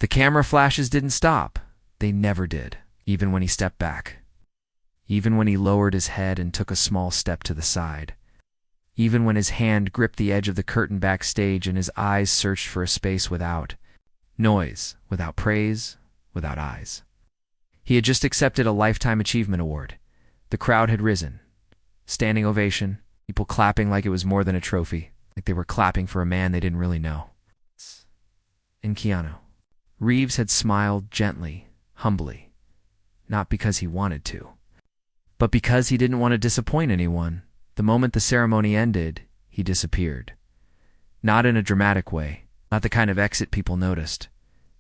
The camera flashes didn't stop. They never did, even when he stepped back. Even when he lowered his head and took a small step to the side. Even when his hand gripped the edge of the curtain backstage and his eyes searched for a space without noise, without praise, without eyes. He had just accepted a Lifetime Achievement Award. The crowd had risen. Standing ovation, people clapping like it was more than a trophy, like they were clapping for a man they didn't really know. And Keanu Reeves had smiled gently, humbly, not because he wanted to, but because he didn't want to disappoint anyone. The moment the ceremony ended, he disappeared. Not in a dramatic way, not the kind of exit people noticed.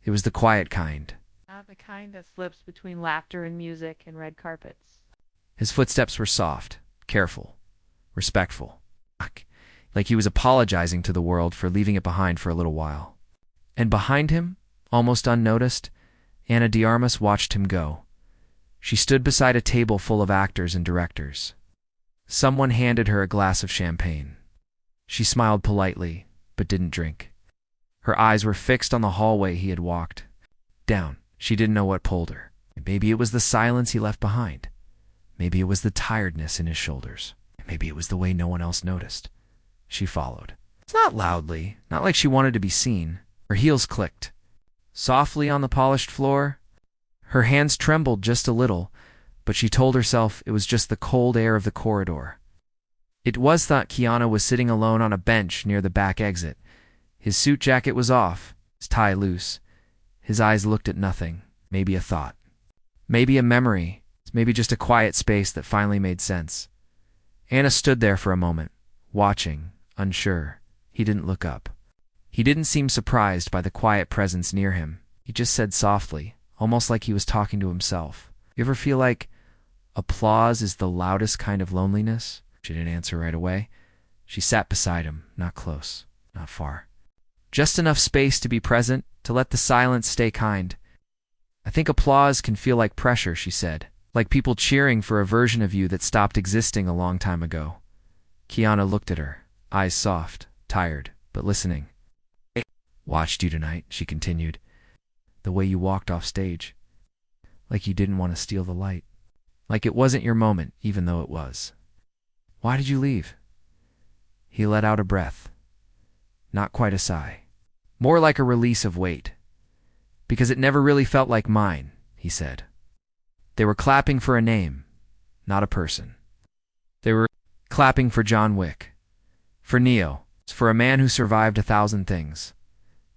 It was the quiet kind. Not the kind that slips between laughter and music and red carpets. His footsteps were soft, careful, respectful, like he was apologizing to the world for leaving it behind for a little while. And behind him, almost unnoticed, Ana de Armas watched him go. She stood beside a table full of actors and directors. Someone handed her a glass of champagne. She smiled politely, but didn't drink. Her eyes were fixed on the hallway he had walked down. She didn't know what pulled her. Maybe it was the silence he left behind. Maybe it was the tiredness in his shoulders. Maybe it was the way no one else noticed. She followed. It's not loudly, not like she wanted to be seen. Her heels clicked. Softly on the polished floor. Her hands trembled just a little, but she told herself it was just the cold air of the corridor. It was thought Keanu was sitting alone on a bench near the back exit. His suit jacket was off, his tie loose. His eyes looked at nothing, maybe a thought. Maybe a memory, maybe just a quiet space that finally made sense. Ana stood there for a moment, watching, unsure. He didn't look up. He didn't seem surprised by the quiet presence near him. He just said softly, almost like he was talking to himself, "You ever feel like applause is the loudest kind of loneliness?" She didn't answer right away. She sat beside him, not close, not far. Just enough space to be present, to let the silence stay kind. "I think applause can feel like pressure," she said, "like people cheering for a version of you that stopped existing a long time ago." Keanu looked at her, eyes soft, tired, but listening. "I watched you tonight," she continued. "The way you walked off stage. Like you didn't want to steal the light. Like it wasn't your moment, even though it was. Why did you leave?" He let out a breath. Not quite a sigh. More like a release of weight. "Because it never really felt like mine," he said. They were clapping for a name, not a person. They were clapping for John Wick, for Neo, for a man who survived 1,000 things.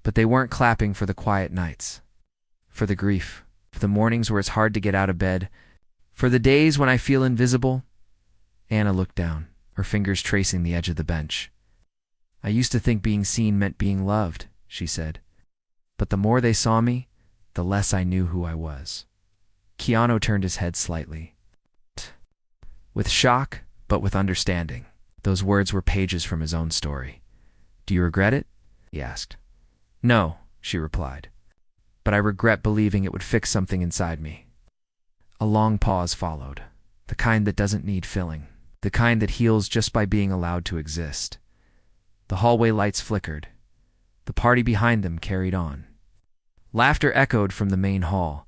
But they weren't clapping for the quiet nights, for the grief, for the mornings where it's hard to get out of bed, for the days when I feel invisible. Ana looked down, her fingers tracing the edge of the bench. "I used to think being seen meant being loved," she said. "But the more they saw me, the less I knew who I was." Keanu turned his head slightly. With shock, but with understanding. Those words were pages from his own story. "Do you regret it?" he asked. "No," she replied. "But I regret believing it would fix something inside me." A long pause followed, the kind that doesn't need filling, the kind that heals just by being allowed to exist. The hallway lights flickered. The party behind them carried on. Laughter echoed from the main hall.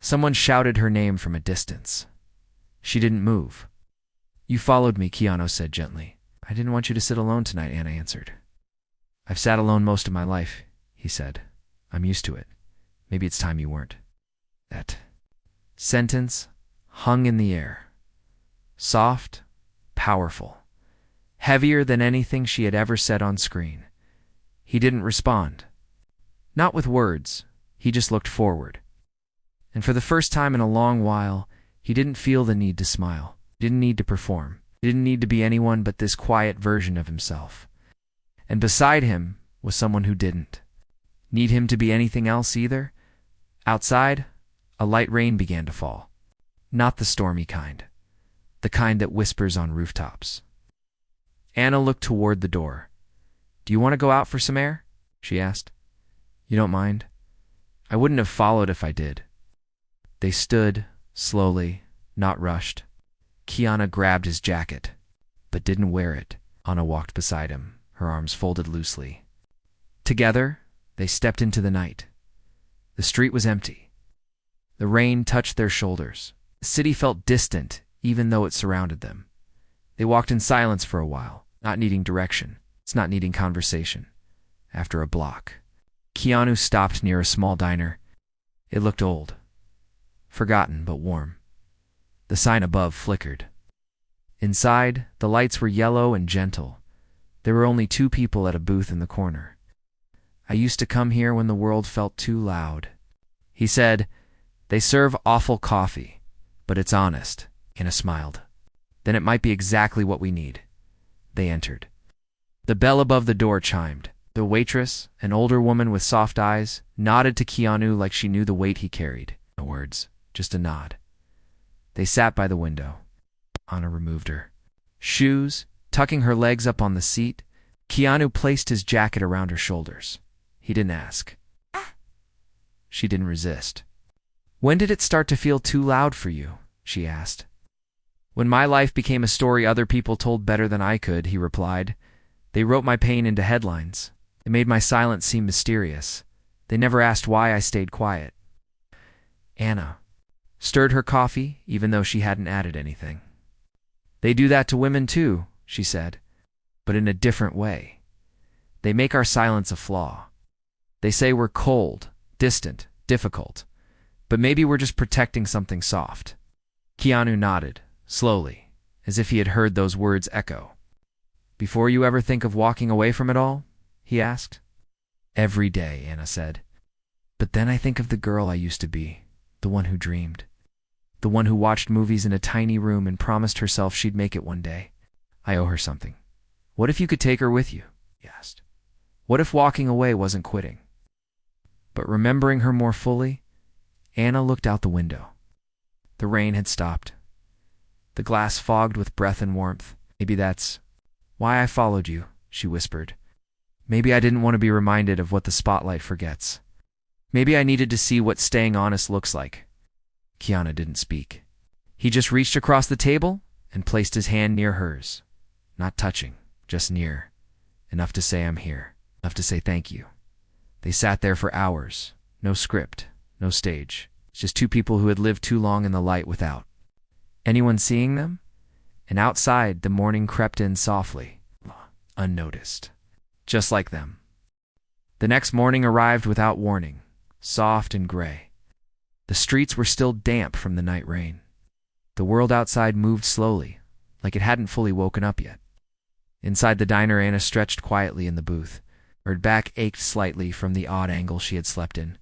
Someone shouted her name from a distance. She didn't move. "You followed me," Keanu said gently. "I didn't want you to sit alone tonight," Ana answered. "I've sat alone most of my life," he said. "I'm used to it. Maybe it's time you weren't." That sentence hung in the air. Soft, powerful. Heavier than anything she had ever said on screen. He didn't respond. Not with words. He just looked forward. And for the first time in a long while, he didn't feel the need to smile. He didn't need to perform. He didn't need to be anyone but this quiet version of himself. And beside him was someone who didn't need him to be anything else either. Outside, a light rain began to fall. Not the stormy kind. The kind that whispers on rooftops. Ana looked toward the door. "Do you want to go out for some air?" she asked. "You don't mind?" "I wouldn't have followed if I did." They stood, slowly, not rushed. Keanu grabbed his jacket, but didn't wear it. Ana walked beside him, her arms folded loosely. Together, they stepped into the night. The street was empty. The rain touched their shoulders. The city felt distant, even though it surrounded them. They walked in silence for a while, not needing direction, not needing conversation. After a block, Keanu stopped near a small diner. It looked old, forgotten but warm. The sign above flickered. Inside, the lights were yellow and gentle. There were only two people at a booth in the corner. "I used to come here when the world felt too loud," he said. "They serve awful coffee, but it's honest." Anna smiled. "Then it might be exactly what we need." They entered. The bell above the door chimed. The waitress, an older woman with soft eyes, nodded to Keanu like she knew the weight he carried. No words, just a nod. They sat by the window. Anna removed her shoes, tucking her legs up on the seat. Keanu placed his jacket around her shoulders. He didn't ask. She didn't resist. "When did it start to feel too loud for you?" she asked. "When my life became a story other people told better than I could," he replied. "They wrote my pain into headlines. It made my silence seem mysterious. They never asked why I stayed quiet." Anna stirred her coffee, even though she hadn't added anything. "They do that to women too," she said, "but in a different way. They make our silence a flaw. They say we're cold, distant, difficult, but maybe we're just protecting something soft." Keanu nodded, slowly, as if he had heard those words echo. "Before you ever think of walking away from it all?" he asked. "Every day," Anna said. "But then I think of the girl I used to be, the one who dreamed. The one who watched movies in a tiny room and promised herself she'd make it one day. I owe her something. What if you could take her with you?" he asked. "What if walking away wasn't quitting?" But remembering her more fully, Anna looked out the window. The rain had stopped. The glass fogged with breath and warmth. "Maybe that's why I followed you," she whispered. "Maybe I didn't want to be reminded of what the spotlight forgets. Maybe I needed to see what staying honest looks like." Keanu didn't speak. He just reached across the table and placed his hand near hers. Not touching, just near. Enough to say, "I'm here." Enough to say thank you. They sat there for hours. No script, no stage. Just two people who had lived too long in the light without anyone seeing them. And outside, the morning crept in softly, unnoticed. Just like them. The next morning arrived without warning, soft and gray. The streets were still damp from the night rain. The world outside moved slowly, like it hadn't fully woken up yet. Inside the diner, Anna stretched quietly in the booth. Her back ached slightly from the odd angle she had slept in.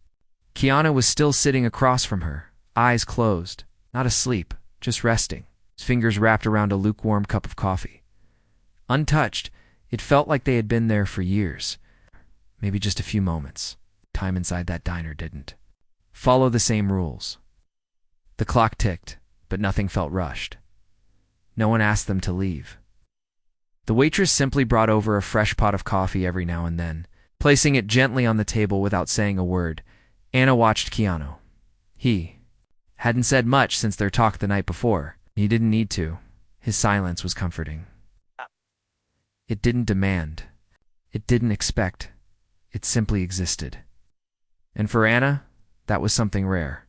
Keanu was still sitting across from her, eyes closed, not asleep, just resting, his fingers wrapped around a lukewarm cup of coffee. Untouched, it felt like they had been there for years. Maybe just a few moments. Time inside that diner didn't follow the same rules. The clock ticked, but nothing felt rushed. No one asked them to leave. The waitress simply brought over a fresh pot of coffee every now and then, placing it gently on the table without saying a word. Anna watched Keanu. He hadn't said much since their talk the night before. He didn't need to. His silence was comforting. It didn't demand. It didn't expect. It simply existed. And for Anna, that was something rare.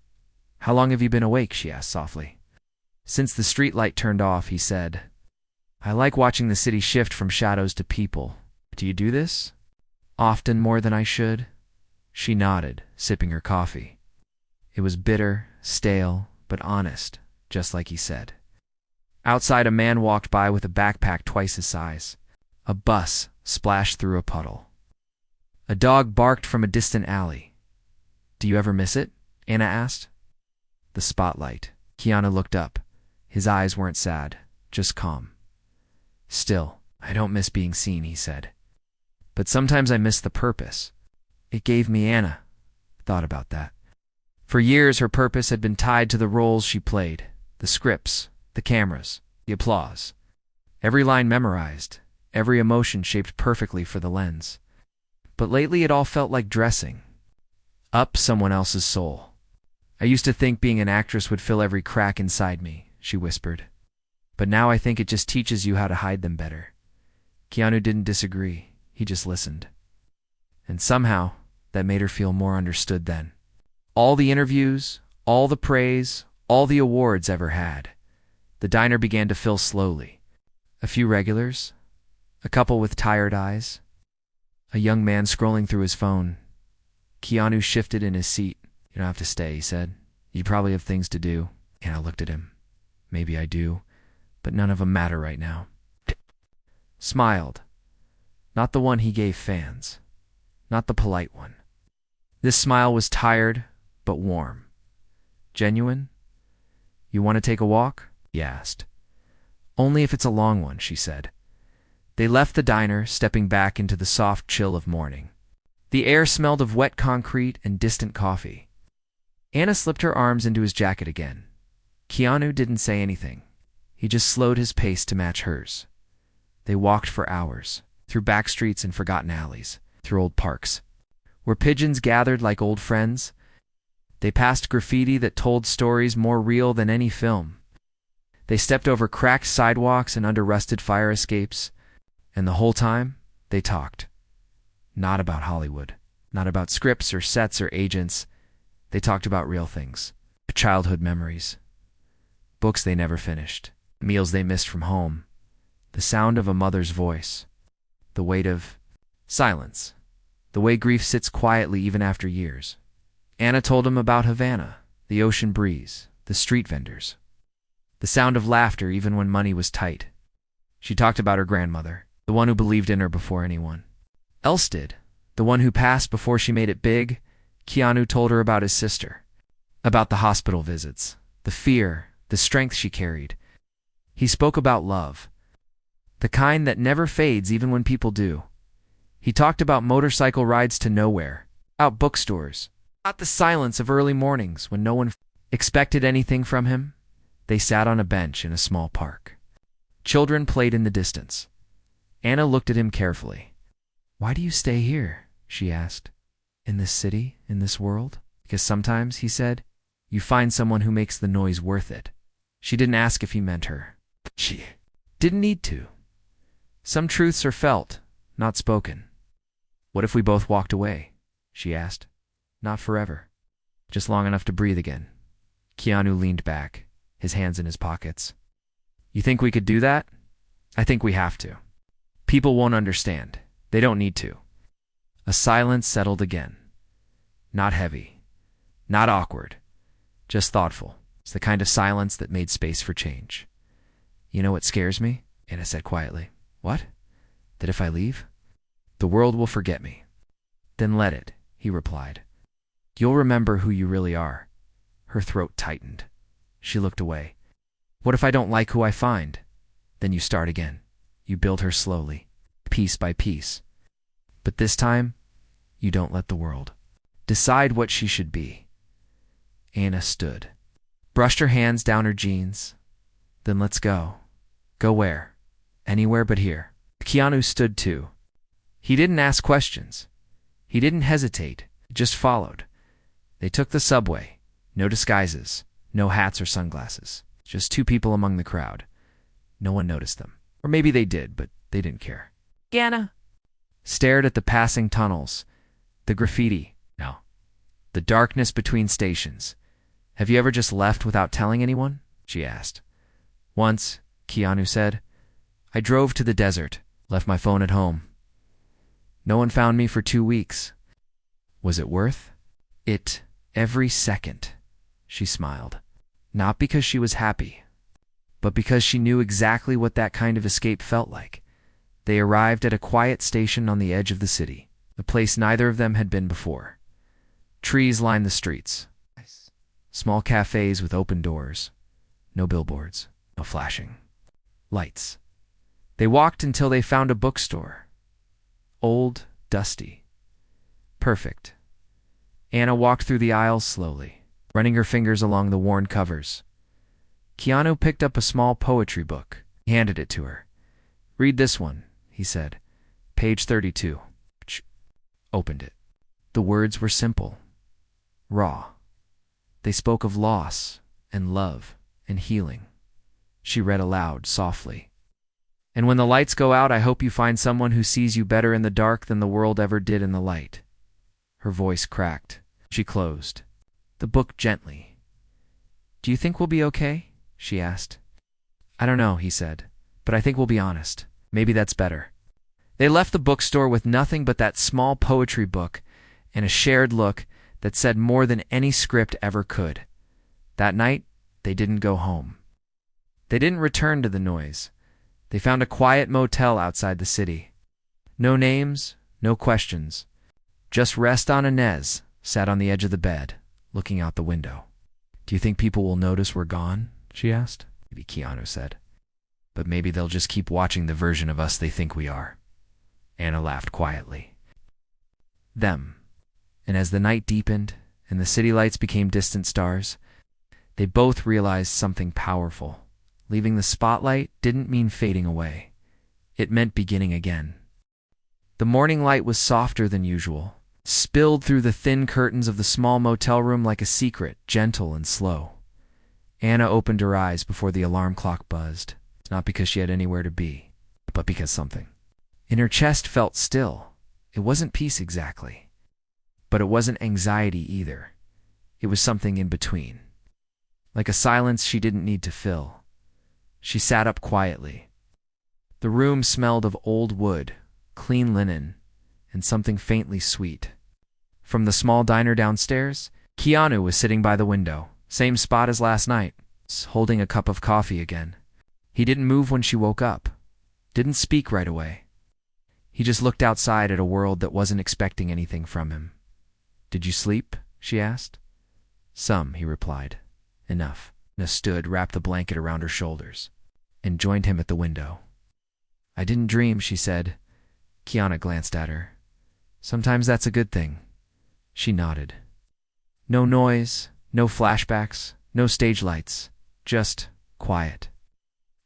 "How long have you been awake?" she asked softly. "Since the street light turned off," he said. "I like watching the city shift from shadows to people. Do you do this?" "Often more than I should." She nodded, sipping her coffee. It was bitter, stale, but honest, just like he said. Outside, a man walked by with a backpack twice his size. A bus splashed through a puddle. A dog barked from a distant alley. "Do you ever miss it?" Anna asked. The spotlight. Keanu looked up. His eyes weren't sad, just calm. "Still, I don't miss being seen," he said. "But sometimes I miss the purpose. It gave me." Anna thought about that. For years, her purpose had been tied to the roles she played, the scripts, the cameras, the applause. Every line memorized, every emotion shaped perfectly for the lens. But lately it all felt like dressing up someone else's soul. "I used to think being an actress would fill every crack inside me," she whispered. "But now I think it just teaches you how to hide them better." Keanu didn't disagree. He just listened. And somehow, that made her feel more understood then. All the interviews, all the praise, all the awards ever had. The diner began to fill slowly. A few regulars, a couple with tired eyes, a young man scrolling through his phone. Keanu shifted in his seat. "You don't have to stay," he said. "You probably have things to do." Anna looked at him. "Maybe I do, but none of them matter right now." Smiled. Not the one he gave fans. Not the polite one. This smile was tired, but warm. Genuine? "You want to take a walk?" he asked. "Only if it's a long one," she said. They left the diner, stepping back into the soft chill of morning. The air smelled of wet concrete and distant coffee. Anna slipped her arms into his jacket again. Keanu didn't say anything. He just slowed his pace to match hers. They walked for hours, through back streets and forgotten alleys, through old parks, where pigeons gathered like old friends. They passed graffiti that told stories more real than any film. They stepped over cracked sidewalks and under rusted fire escapes, and the whole time, they talked. Not about Hollywood, not about scripts or sets or agents. They talked about real things, childhood memories, books they never finished, meals they missed from home, the sound of a mother's voice, the weight of silence, the way grief sits quietly even after years. Anna told him about Havana, the ocean breeze, the street vendors, the sound of laughter even when money was tight. She talked about her grandmother, the one who believed in her before anyone else did, the one who passed before she made it big. Keanu told her about his sister, about the hospital visits, the fear, the strength she carried. He spoke about love, the kind that never fades even when people do. He talked about motorcycle rides to nowhere, about bookstores, about the silence of early mornings when no one expected anything from him. They sat on a bench in a small park. Children played in the distance. Anna looked at him carefully. "Why do you stay here?" she asked. "In this city, in this world?" "Because sometimes," he said, "you find someone who makes the noise worth it." She didn't ask if he meant her. She didn't need to. Some truths are felt, not spoken. "What if we both walked away?" she asked. "Not forever. Just long enough to breathe again." Keanu leaned back, his hands in his pockets. "You think we could do that?" "I think we have to. People won't understand. They don't need to." A silence settled again. Not heavy, not awkward, just thoughtful. It's the kind of silence that made space for change. "You know what scares me?" Anna said quietly. "What?" "That if I leave, the world will forget me." "Then let it," he replied. "You'll remember who you really are." Her throat tightened. She looked away. "What if I don't like who I find?" "Then you start again. You build her slowly, piece by piece. But this time, you don't let the world decide what she should be." Anna stood, brushed her hands down her jeans. "Then let's go." "Go where?" "Anywhere but here." Keanu stood too. He didn't ask questions. He didn't hesitate, just followed. They took the subway. No disguises, no hats or sunglasses. Just two people among the crowd. No one noticed them. Or maybe they did, but they didn't care. Anna Stared at the passing tunnels, the graffiti, no, the darkness between stations. "Have you ever just left without telling anyone?" she asked. "Once," Keanu said. "I drove to the desert, left my phone at home. No one found me for 2 weeks. Was it worth it? Every second." She smiled. Not because she was happy, but because she knew exactly what that kind of escape felt like. They arrived at a quiet station on the edge of the city, a place neither of them had been before. Trees lined the streets. Small cafes with open doors. No billboards, no flashing lights. They walked until they found a bookstore. Old, dusty. Perfect. Anna walked through the aisles slowly, running her fingers along the worn covers. Keanu picked up a small poetry book. He handed it to her. "Read this one," he said. "Page 32. She opened it. The words were simple, raw. They spoke of loss and love and healing. She read aloud softly. "And when the lights go out, I hope you find someone who sees you better in the dark than the world ever did in the light." Her voice cracked. She closed. the book gently. "Do you think we'll be okay?" she asked. "I don't know," he said, "but I think we'll be honest. Maybe that's better." They left the bookstore with nothing but that small poetry book and a shared look that said more than any script ever could. That night, they didn't go home. They didn't return to the noise. They found a quiet motel outside the city. No names, no questions. Just Reston Inez sat on the edge of the bed, looking out the window. "Do you think people will notice we're gone?" she asked. "Maybe," Keanu said. "But maybe they'll just keep watching the version of us they think we are." Anna laughed quietly. Them. And as the night deepened and the city lights became distant stars, they both realized something powerful. Leaving the spotlight didn't mean fading away. It meant beginning again. The morning light was softer than usual, spilled through the thin curtains of the small motel room like a secret, gentle and slow. Anna opened her eyes before the alarm clock buzzed, not because she had anywhere to be, but because something in her chest felt still. It wasn't peace exactly, but it wasn't anxiety either. It was something in between, like a silence she didn't need to fill. She sat up quietly. The room smelled of old wood, clean linen, and something faintly sweet. From the small diner downstairs, Keanu was sitting by the window, same spot as last night, holding a cup of coffee again. He didn't move when she woke up, didn't speak right away. He just looked outside at a world that wasn't expecting anything from him. "Did you sleep?" she asked. "Some," he replied. "Enough." Anna stood, wrapped the blanket around her shoulders, and joined him at the window. "I didn't dream," she said. Keanu glanced at her. "Sometimes that's a good thing." She nodded. No noise, no flashbacks, no stage lights, just quiet.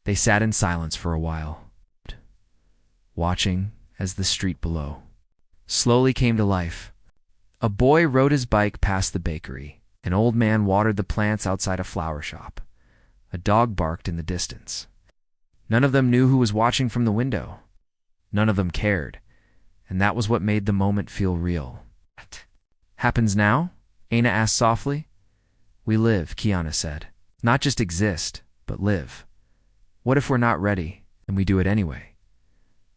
They sat in silence for a while, watching as the street below slowly came to life. A boy rode his bike past the bakery. An old man watered the plants outside a flower shop. A dog barked in the distance. None of them knew who was watching from the window. None of them cared, and that was what made the moment feel real. "What happens now?" Anna asked softly. "We live," Keanu said. "Not just exist, but live. What if we're not ready, and we do it anyway?"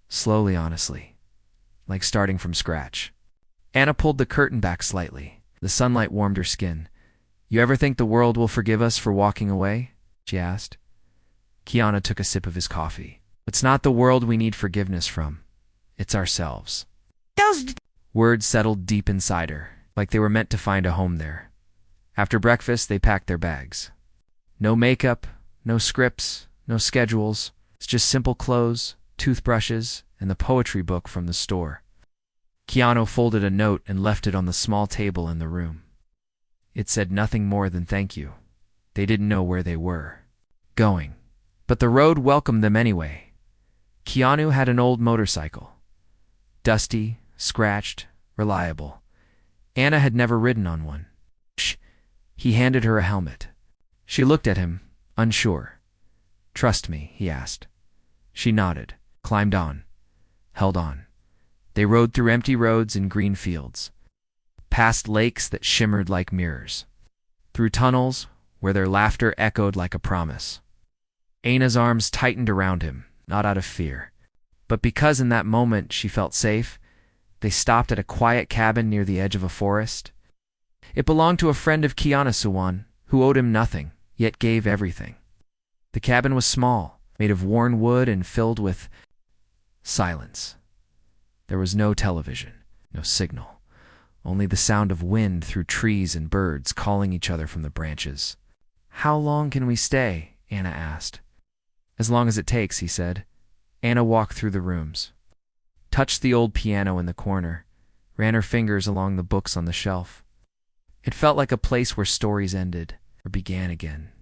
Slowly, honestly, like starting from scratch. Anna pulled the curtain back slightly. The sunlight warmed her skin. "You ever think the world will forgive us for walking away?" she asked. Keanu took a sip of his coffee. "It's not the world we need forgiveness from. It's ourselves." Those words settled deep inside her, like they were meant to find a home there. After breakfast, they packed their bags. No makeup, no scripts, no schedules. It's just simple clothes, toothbrushes, and the poetry book from the store. Keanu folded a note and left it on the small table in the room. It said nothing more than thank you. They didn't know where they were going, but the road welcomed them anyway. Keanu had an old motorcycle. Dusty, scratched, reliable. Anna had never ridden on one. Shh. He handed her a helmet. She looked at him, unsure. "Trust me?" he asked. She nodded, climbed on, held on. They rode through empty roads and green fields, past lakes that shimmered like mirrors, through tunnels where their laughter echoed like a promise. Anna's arms tightened around him, not out of fear, but because in that moment she felt safe. They stopped at a quiet cabin near the edge of a forest. It belonged to a friend of Keanu, who owed him nothing, yet gave everything. The cabin was small, made of worn wood and filled with silence. There was no television, no signal, only the sound of wind through trees and birds calling each other from the branches. "How long can we stay?" Anna asked. "As long as it takes," he said. Anna walked through the rooms, touched the old piano in the corner, ran her fingers along the books on the shelf. It felt like a place where stories ended or began again.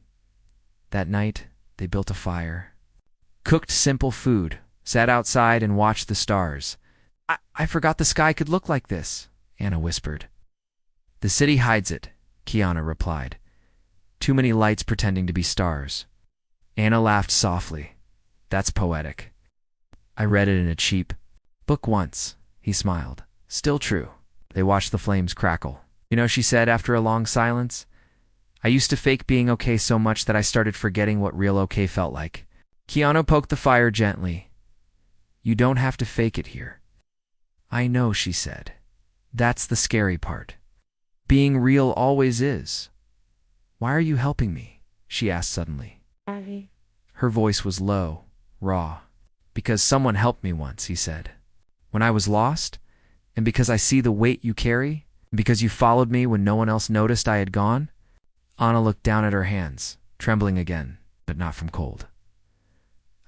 That night, they built a fire, cooked simple food, sat outside and watched the stars. I forgot the sky could look like this," Anna whispered. "The city hides it," Keanu replied. "Too many lights pretending to be stars." Anna laughed softly. "That's poetic. I read it in a cheap book once." He smiled. "Still true." They watched the flames crackle. "You know," she said after a long silence, I used to fake being okay so much that I started forgetting what real okay felt like. Keanu poked the fire gently. You don't have to fake it here. I know, she said. That's the scary part. Being real always is. Why are you helping me? She asked suddenly. Abby. Her voice was low, raw. Because someone helped me once, he said. When I was lost, and because I see the weight you carry, and because you followed me when no one else noticed I had gone. Anna looked down at her hands, trembling again, but not from cold.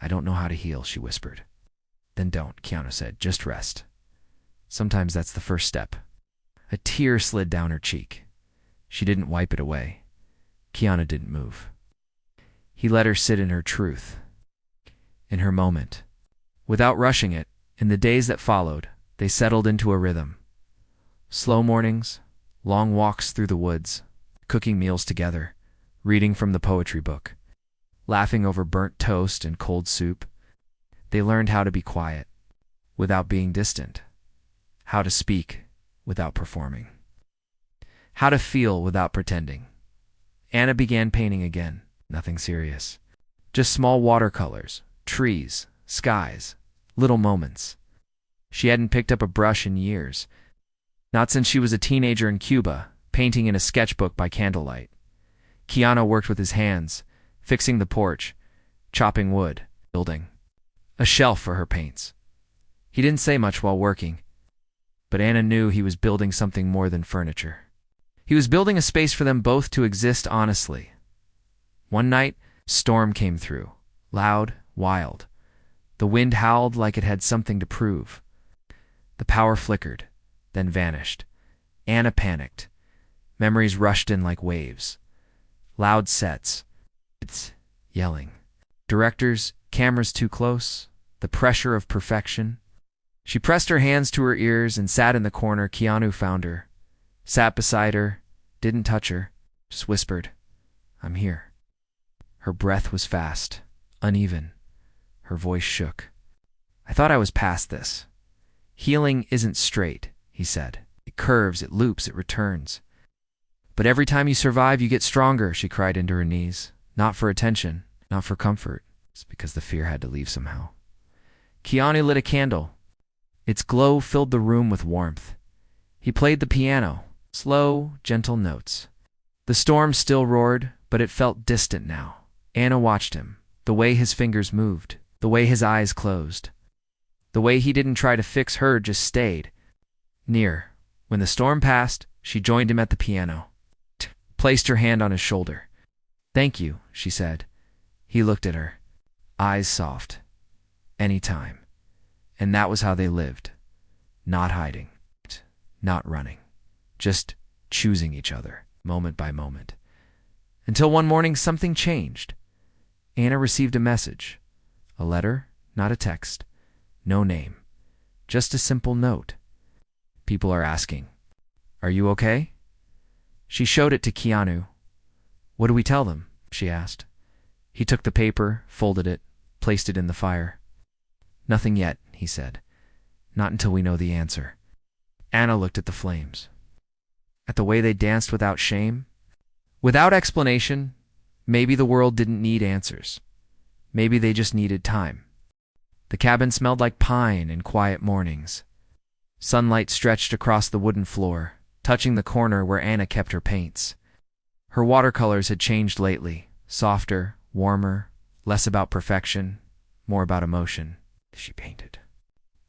I don't know how to heal, she whispered. Then don't, Keanu said. Just rest. Sometimes that's the first step. A tear slid down her cheek. She didn't wipe it away. Keanu didn't move. He let her sit in her truth, in her moment. Without rushing it, in the days that followed, they settled into a rhythm. Slow mornings, long walks through the woods, cooking meals together, reading from the poetry book, laughing over burnt toast and cold soup. They learned how to be quiet, without being distant, how to speak without performing, how to feel without pretending. Anna began painting again, nothing serious. Just small watercolors, trees, skies, little moments. She hadn't picked up a brush in years, not since she was a teenager in Cuba, painting in a sketchbook by candlelight. Keanu worked with his hands, fixing the porch, chopping wood, building a shelf for her paints. He didn't say much while working, but Anna knew he was building something more than furniture. He was building a space for them both to exist honestly. One night, storm came through, loud, wild. The wind howled like it had something to prove. The power flickered, then vanished. Anna panicked. Memories rushed in like waves. Loud sets. It's yelling. Directors, cameras too close. The pressure of perfection. She pressed her hands to her ears and sat in the corner. Keanu found her. Sat beside her, didn't touch her, just whispered, I'm here. Her breath was fast, uneven. Her voice shook. I thought I was past this. Healing isn't straight, he said. It curves, it loops, it returns. But every time you survive, you get stronger, she cried into her knees. Not for attention, not for comfort. It's because the fear had to leave somehow. Keanu lit a candle. Its glow filled the room with warmth. He played the piano, slow, gentle notes. The storm still roared, but it felt distant now. Anna watched him, the way his fingers moved, the way his eyes closed. The way he didn't try to fix her, just stayed. Near. When the storm passed, she joined him at the piano, placed her hand on his shoulder. Thank you, she said. He looked at her, eyes soft. Anytime. And that was how they lived. Not hiding, not running, just choosing each other, moment by moment. Until one morning something changed. Anna received a message. A letter, not a text. No name. Just a simple note. People are asking, are you okay? She showed it to Keanu. What do we tell them? She asked. He took the paper, folded it, placed it in the fire. Nothing yet, he said. Not until we know the answer. Anna looked at the flames. At the way they danced without shame. Without explanation. Maybe the world didn't need answers. Maybe they just needed time. The cabin smelled like pine in quiet mornings. Sunlight stretched across the wooden floor, touching the corner where Anna kept her paints. Her watercolors had changed lately, softer, warmer, less about perfection, more about emotion. She painted.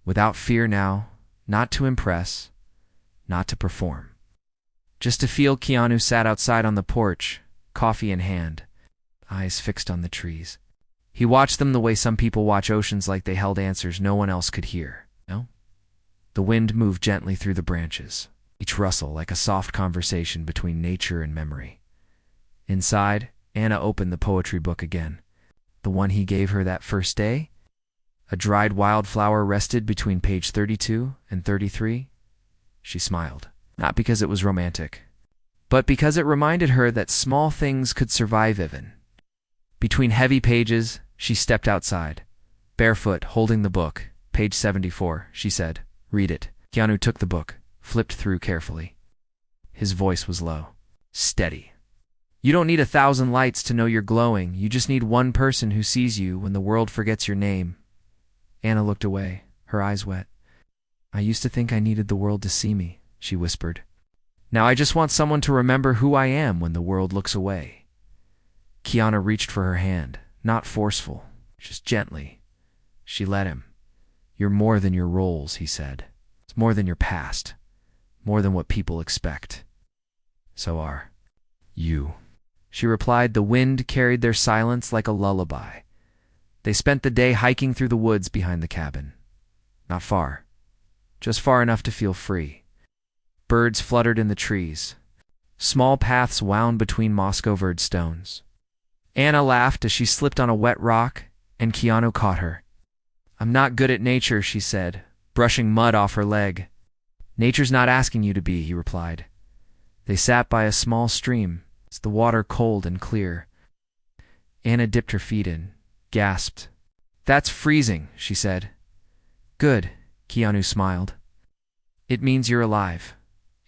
Without fear now, not to impress, not to perform. Just to feel. Keanu sat outside on the porch, coffee in hand, eyes fixed on the trees. He watched them the way some people watch oceans, like they held answers no one else could hear. No? The wind moved gently through the branches, each rustle like a soft conversation between nature and memory. Inside, Anna opened the poetry book again, the one he gave her that first day. A dried wildflower rested between page 32 and 33. She smiled, not because it was romantic, but because it reminded her that small things could survive even. Between heavy pages, she stepped outside, barefoot, holding the book. Page 74, she said. Read it. Keanu took the book, flipped through carefully. His voice was low, steady. You don't need 1,000 lights to know you're glowing. You just need one person who sees you when the world forgets your name. Anna looked away, her eyes wet. I used to think I needed the world to see me, she whispered. Now I just want someone to remember who I am when the world looks away. Keanu reached for her hand, not forceful, just gently. She let him. You're more than your roles, he said. It's more than your past, more than what people expect. So are you. She replied. The wind carried their silence like a lullaby. They spent the day hiking through the woods behind the cabin. Not far, just far enough to feel free. Birds fluttered in the trees. Small paths wound between moss-covered stones. Anna laughed as she slipped on a wet rock, and Keanu caught her. I'm not good at nature, she said, brushing mud off her leg. Nature's not asking you to be, he replied. They sat by a small stream, the water cold and clear. Anna dipped her feet in, gasped. That's freezing, she said. Good, Keanu smiled. It means you're alive.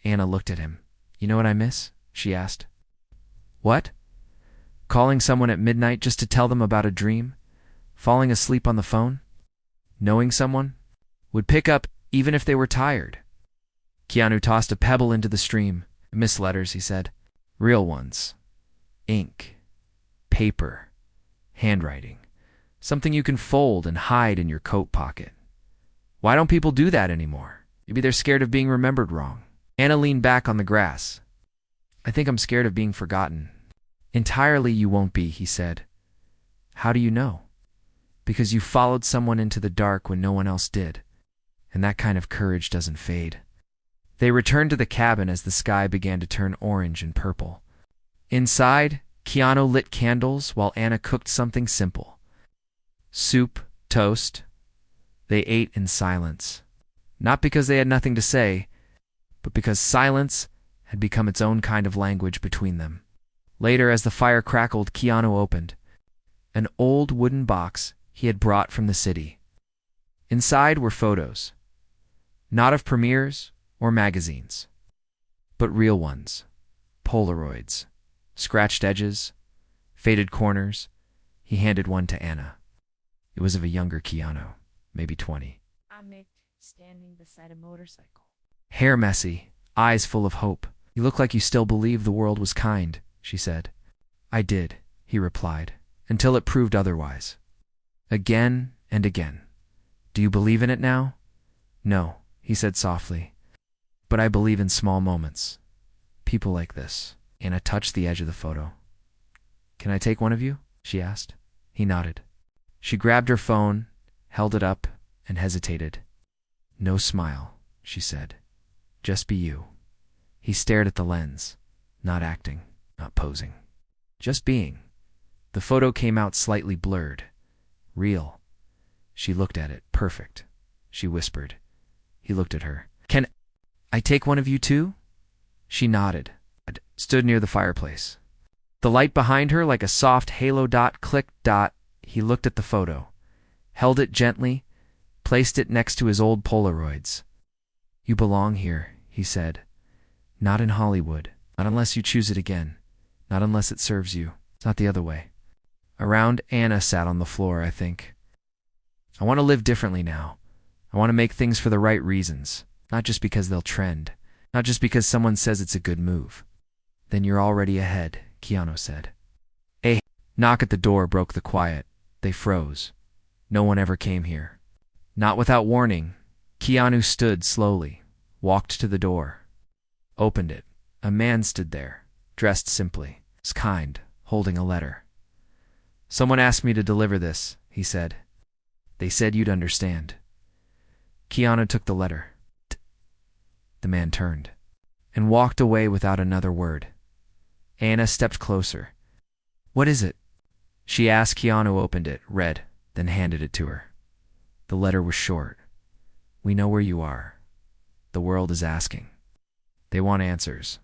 Anna looked at him. You know what I miss? She asked. What? Calling someone at midnight just to tell them about a dream? Falling asleep on the phone? Knowing someone would pick up even if they were tired. Keanu tossed a pebble into the stream. Miss letters, he said. Real ones. Ink. Paper. Handwriting. Something you can fold and hide in your coat pocket. Why don't people do that anymore? Maybe they're scared of being remembered wrong. Anna leaned back on the grass. I think I'm scared of being forgotten. Entirely you won't be, he said. How do you know? Because you followed someone into the dark when no one else did. And that kind of courage doesn't fade. They returned to the cabin as the sky began to turn orange and purple. Inside, Keanu lit candles while Anna cooked something simple. Soup, toast. They ate in silence. Not because they had nothing to say, but because silence had become its own kind of language between them. Later, as the fire crackled, Keanu opened an old wooden box he had brought from the city. Inside were photos, not of premieres or magazines, but real ones. Polaroids, scratched edges, faded corners. He handed one to Anna. It was of a younger Keanu, maybe 20. I'm standing beside a motorcycle. Hair messy, eyes full of hope. You look like you still believe the world was kind, she said. I did, he replied, until it proved otherwise. Again and again. Do you believe in it now? No, he said softly. But I believe in small moments. People like this. Anna touched the edge of the photo. Can I take one of you? She asked. He nodded. She grabbed her phone, held it up, and hesitated. No smile, she said. Just be you. He stared at the lens, not acting, not posing. Just being. The photo came out slightly blurred. Real. She looked at it. Perfect, she whispered. He looked at her. Can I take one of you too? She nodded, stood near the fireplace. The light behind her like a soft halo dot clicked dot. He looked at the photo, held it gently, placed it next to his old Polaroids. You belong here, he said. Not in Hollywood. Not unless you choose it again. Not unless it serves you. It's not the other way. Around Anna sat on the floor, I think. I want to live differently now. I want to make things for the right reasons. Not just because they'll trend. Not just because someone says it's a good move. Then you're already ahead, Keanu said. A knock at the door broke the quiet. They froze. No one ever came here. Not without warning. Keanu stood slowly, walked to the door, opened it. A man stood there, dressed simply, was kind, holding a letter. Someone asked me to deliver this, he said. They said you'd understand. Keanu took the letter. The man turned and walked away without another word. Anna stepped closer. What is it? She asked. Keanu opened it, read, then handed it to her. The letter was short. We know where you are. The world is asking. They want answers.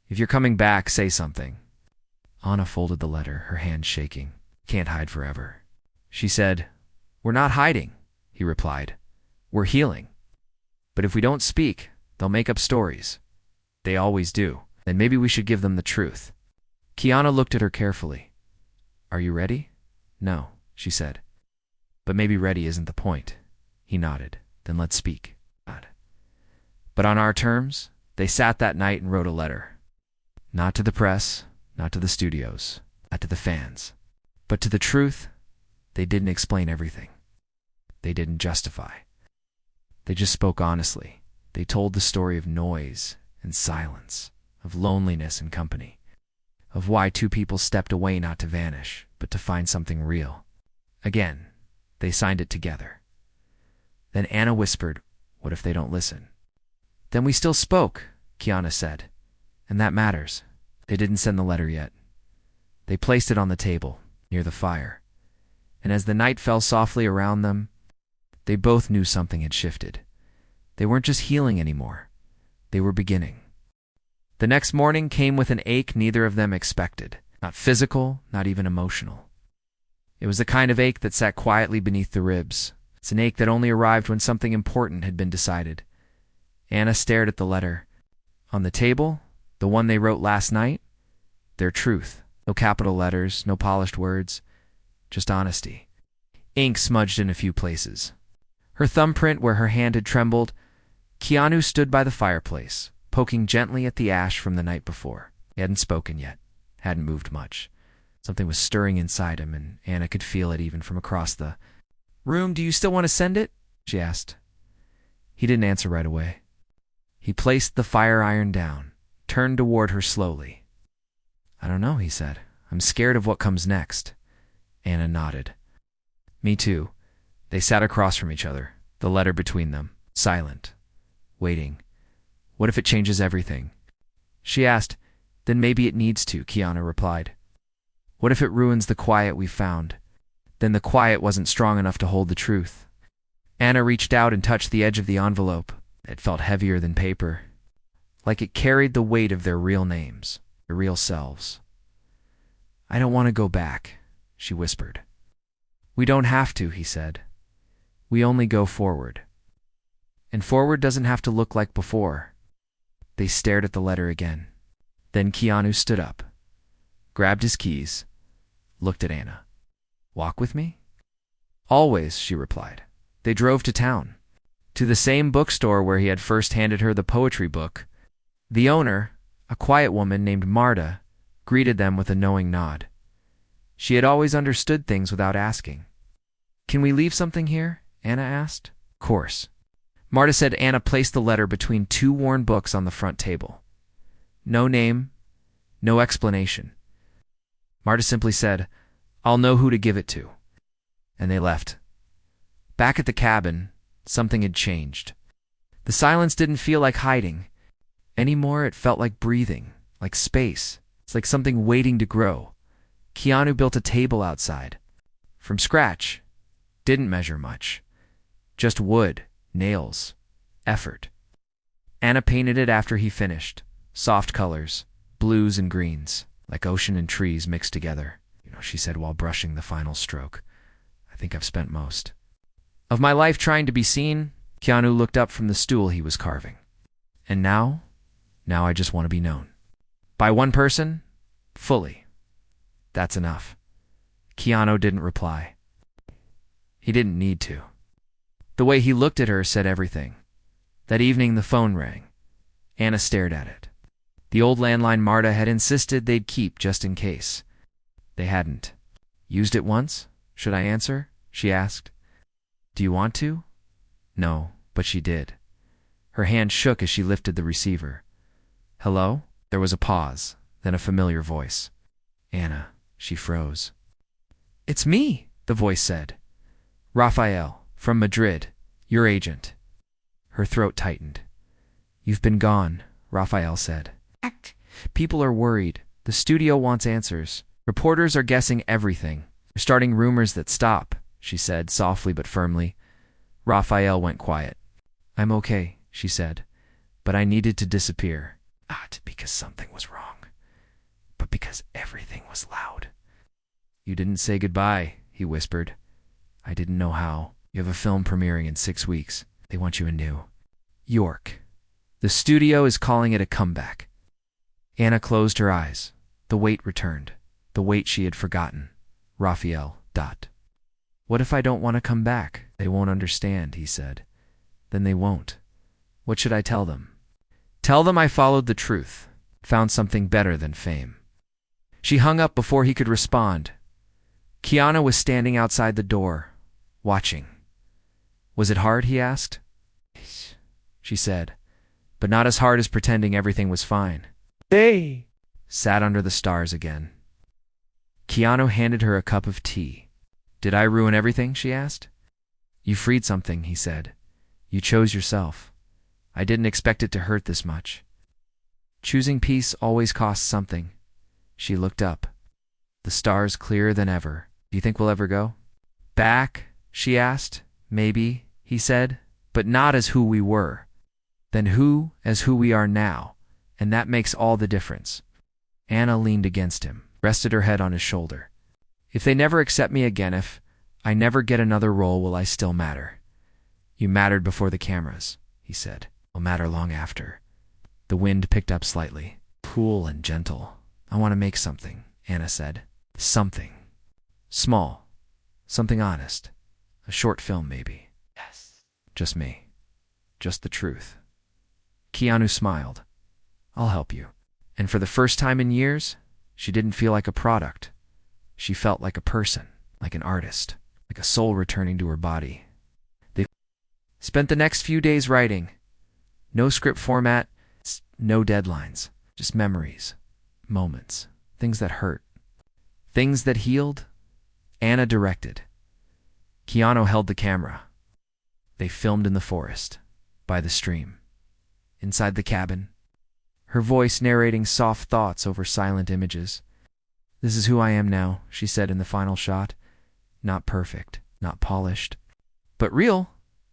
If you're coming back, say something. Anna folded the letter, her hand shaking. Can't hide forever. She said, We're not hiding, he replied. We're healing. But if we don't speak, they'll make up stories. They always do. Then maybe we should give them the truth. Keanu looked at her carefully. Are you ready? No, she said. But maybe ready isn't the point. He nodded. Then let's speak. But on our terms, they sat that night and wrote a letter. Not to the press, not to the studios, not to the fans. But to the truth, they didn't explain everything. They didn't justify. They just spoke honestly. They told the story of noise and silence, of loneliness and company, of why two people stepped away not to vanish, but to find something real. Again, they signed it together. Then Anna whispered, "What if they don't listen?" "Then we still spoke," Keanu said. "And that matters." They didn't send the letter yet. They placed it on the table, near the fire. And as the night fell softly around them, they both knew something had shifted. They weren't just healing anymore. They were beginning. The next morning came with an ache neither of them expected. Not physical, not even emotional. It was the kind of ache that sat quietly beneath the ribs. It's an ache that only arrived when something important had been decided. Anna stared at the letter. On the table, the one they wrote last night, their truth. No capital letters, no polished words, just honesty. Ink smudged in a few places. Her thumbprint where her hand had trembled. Keanu stood by the fireplace, poking gently at the ash from the night before. He hadn't spoken yet, hadn't moved much. Something was stirring inside him, and Anna could feel it even from across the room. "Do you still want to send it?" she asked. He didn't answer right away. He placed the fire iron down, turned toward her slowly. "I don't know," he said. "I'm scared of what comes next." Anna nodded. "Me too." They sat across from each other, the letter between them, silent, waiting. "What if it changes everything?" she asked. "Then maybe it needs to," Keanu replied. "What if it ruins the quiet we found? Then the quiet wasn't strong enough to hold the truth." Anna reached out and touched the edge of the envelope. It felt heavier than paper, like it carried the weight of their real names, their real selves. "I don't want to go back," she whispered. "We don't have to," he said. "We only go forward. And forward doesn't have to look like before." They stared at the letter again. Then Keanu stood up, grabbed his keys, looked at Anna. "Walk with me?" "Always," she replied. They drove to town, to the same bookstore where he had first handed her the poetry book. The owner, a quiet woman named Marta, greeted them with a knowing nod. She had always understood things without asking. "Can we leave something here?" Anna asked. "Of course." Marta said. Anna placed the letter between two worn books on the front table. No name, no explanation. Marta simply said, "I'll know who to give it to." And they left. Back at the cabin, something had changed. The silence didn't feel like hiding. Anymore, it felt like breathing, like space. It's like something waiting to grow. Keanu built a table outside. From scratch. Didn't measure much. Just wood, nails, effort. Anna painted it after he finished. Soft colors, blues and greens, like ocean and trees mixed together. She said while brushing the final stroke. "I think I've spent most of my life trying to be seen." Keanu looked up from the stool he was carving. "And now I just want to be known. By one person, fully. That's enough." Keanu didn't reply. He didn't need to. The way he looked at her said everything. That evening the phone rang. Anna stared at it. The old landline Marta had insisted they'd keep just in case. They hadn't. "Used it once? Should I answer?" she asked. "Do you want to?" No, but she did. Her hand shook as she lifted the receiver. "Hello?" There was a pause, then a familiar voice. "Anna." She froze. "It's me," the voice said. "Raphael, from Madrid, your agent." Her throat tightened. "You've been gone," Raphael said. "People are worried. The studio wants answers. Reporters are guessing everything. They're starting rumors that stop," she said, softly but firmly. Raphael went quiet. "I'm okay," she said, "but I needed to disappear. Not because something was wrong, but because everything was loud." "You didn't say goodbye," he whispered. "I didn't know how. You have a film premiering in 6 weeks. They want you in New York. The studio is calling it a comeback." Anna closed her eyes. The weight returned. The weight she had forgotten. Raphael. What if I don't want to come back? They won't understand, he said. Then they won't. What should I tell them? Tell them I followed the truth, found something better than fame. She hung up before he could respond. Keanu was standing outside the door, watching. Was it hard, he asked. She said, but not as hard as pretending everything was fine. They Sat under the stars again. Keanu handed her a cup of tea. Did I ruin everything? She asked. You freed something, he said. You chose yourself. I didn't expect it to hurt this much. Choosing peace always costs something. She looked up. The stars clearer than ever. Do you think we'll ever go back? She asked. Maybe, he said, but not as who we were. Then who as who we are now, and that makes all the difference. Anna leaned against him, rested her head on his shoulder. If they never accept me again, if I never get another role, will I still matter? You mattered before the cameras, he said. I'll matter long after. The wind picked up slightly, cool and gentle. I want to make something, Anna said. Something. Small. Something honest. A short film, maybe. Yes. Just me. Just the truth. Keanu smiled. I'll help you. And for the first time in years, she didn't feel like a product. She felt like a person, like an artist, like a soul returning to her body. They spent the next few days writing. No script format, no deadlines, just memories, moments, things that hurt, things that healed. Anna directed. Keanu held the camera. They filmed in the forest, by the stream, inside the cabin, her voice narrating soft thoughts over silent images. This is who I am now, she said in the final shot. Not perfect, not polished, but real.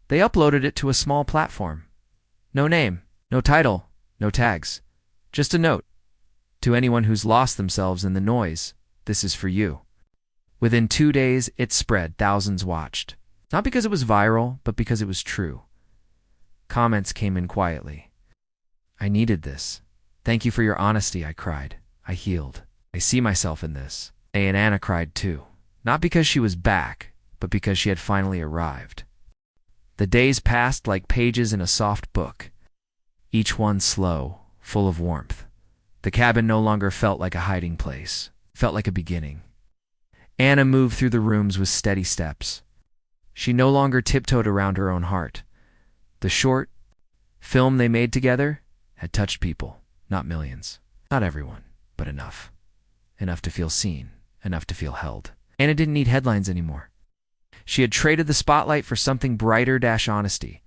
They uploaded it to a small platform. No name, no title, no tags. Just a note. To anyone who's lost themselves in the noise, this is for you. Within 2 days, it spread. Thousands watched. Not because it was viral, but because it was true. Comments came in quietly. I needed this. Thank you for your honesty, I cried. I healed. I see myself in this. And Anna cried too. Not because she was back, but because she had finally arrived. The days passed like pages in a soft book, each one slow, full of warmth. The cabin no longer felt like a hiding place. It felt like a beginning. Anna moved through the rooms with steady steps. She no longer tiptoed around her own heart. The short film they made together had touched people, not millions. Not everyone, but enough. Enough to feel seen, enough to feel held. Anna didn't need headlines anymore. She had traded the spotlight for something brighter – honesty.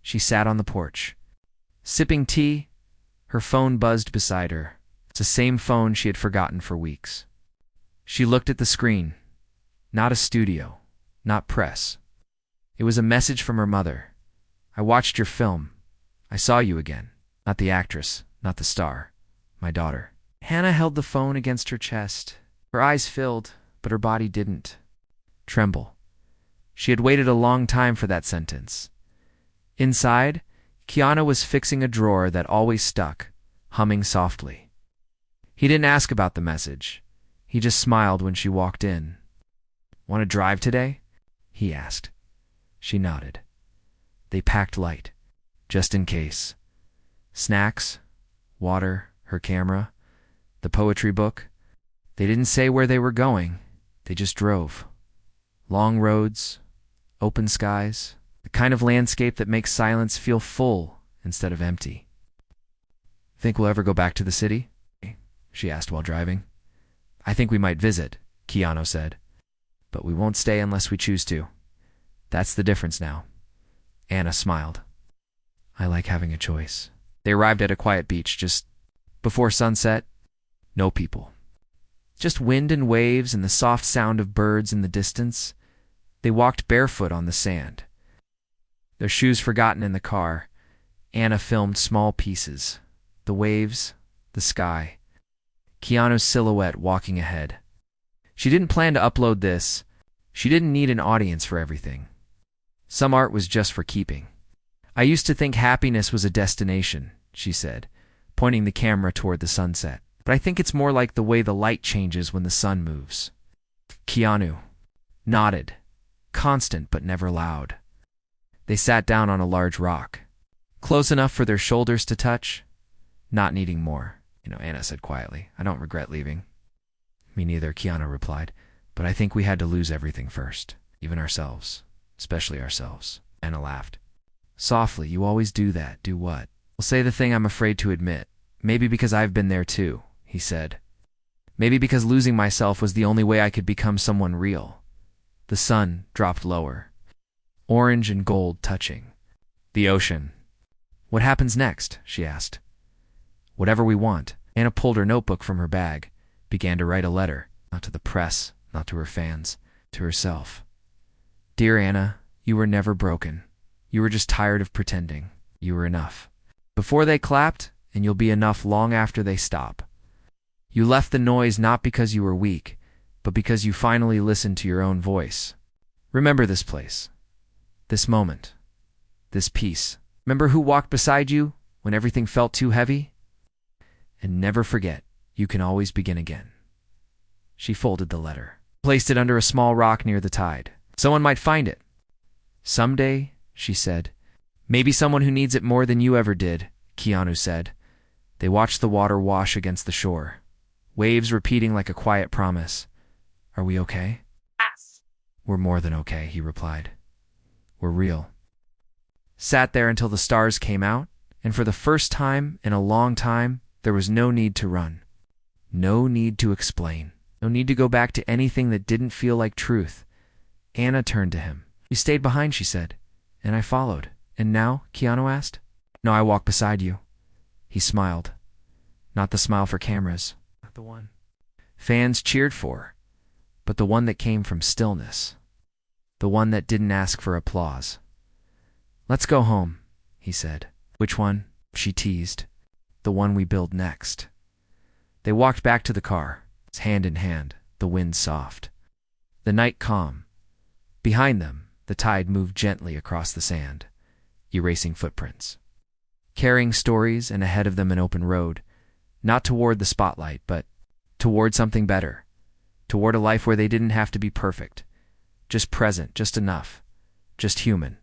She sat on the porch, sipping tea. Her phone buzzed beside her. It's the same phone she had forgotten for weeks. She looked at the screen. Not a studio, not press. It was a message from her mother. I watched your film. I saw you again. Not the actress, not the star. My daughter. Hannah held the phone against her chest. Her eyes filled, but her body didn't tremble. She had waited a long time for that sentence. Inside, Keanu was fixing a drawer that always stuck, humming softly. He didn't ask about the message. He just smiled when she walked in. Want to drive today? He asked. She nodded. They packed light, just in case. Snacks, water, her camera, the poetry book. They didn't say where they were going. They just drove. Long roads, open skies, the kind of landscape that makes silence feel full instead of empty. Think we'll ever go back to the city? She asked while driving. I think we might visit, Keanu said. But we won't stay unless we choose to. That's the difference now. Anna smiled. I like having a choice. They arrived at a quiet beach just before sunset. No people. Just wind and waves and the soft sound of birds in the distance. They walked barefoot on the sand. Their shoes forgotten in the car. Anna filmed small pieces. The waves, the sky. Keanu's silhouette walking ahead. She didn't plan to upload this. She didn't need an audience for everything. Some art was just for keeping. I used to think happiness was a destination, she said, pointing the camera toward the sunset. but I think it's more like the way the light changes when the sun moves. Keanu nodded, constant but never loud. They sat down on a large rock, close enough for their shoulders to touch, not needing more. Anna said quietly, I don't regret leaving. Me neither, Keanu replied, but I think we had to lose everything first, even ourselves, especially ourselves. Anna laughed. Softly, you always do that. Do what? Well, say the thing I'm afraid to admit. Maybe because I've been there too, he said. Maybe because losing myself was the only way I could become someone real. The sun dropped lower, orange and gold touching. The ocean. What happens next? She asked. Whatever we want. Anna pulled her notebook from her bag, began to write a letter, not to the press, not to her fans, to herself. Dear Anna, you were never broken. You were just tired of pretending. You were enough. Before they clapped, and you'll be enough long after they stop. You left the noise not because you were weak, but because you finally listened to your own voice. Remember this place, this moment, this peace. Remember who walked beside you when everything felt too heavy? And never forget, you can always begin again. She folded the letter, placed it under a small rock near the tide. Someone might find it. Someday, she said. Maybe someone who needs it more than you ever did, Keanu said. They watched the water wash against the shore, waves repeating like a quiet promise. Are we okay? Yes. We're more than okay, he replied. We're real. Sat there until the stars came out, and for the first time in a long time, there was no need to run. No need to explain. No need to go back to anything that didn't feel like truth. Anna turned to him. You stayed behind, she said, and I followed. And now? Keanu asked. No, I walk beside you. He smiled. Not the smile for cameras. Not the one fans cheered for, but the one that came from stillness. The one that didn't ask for applause. Let's go home, he said. Which one? She teased. The one we build next. They walked back to the car, hand in hand, the wind soft. The night calm. Behind them, the tide moved gently across the sand, erasing footprints. Carrying stories, and ahead of them an open road, not toward the spotlight, but toward something better, toward a life where they didn't have to be perfect, just present, just enough, just human.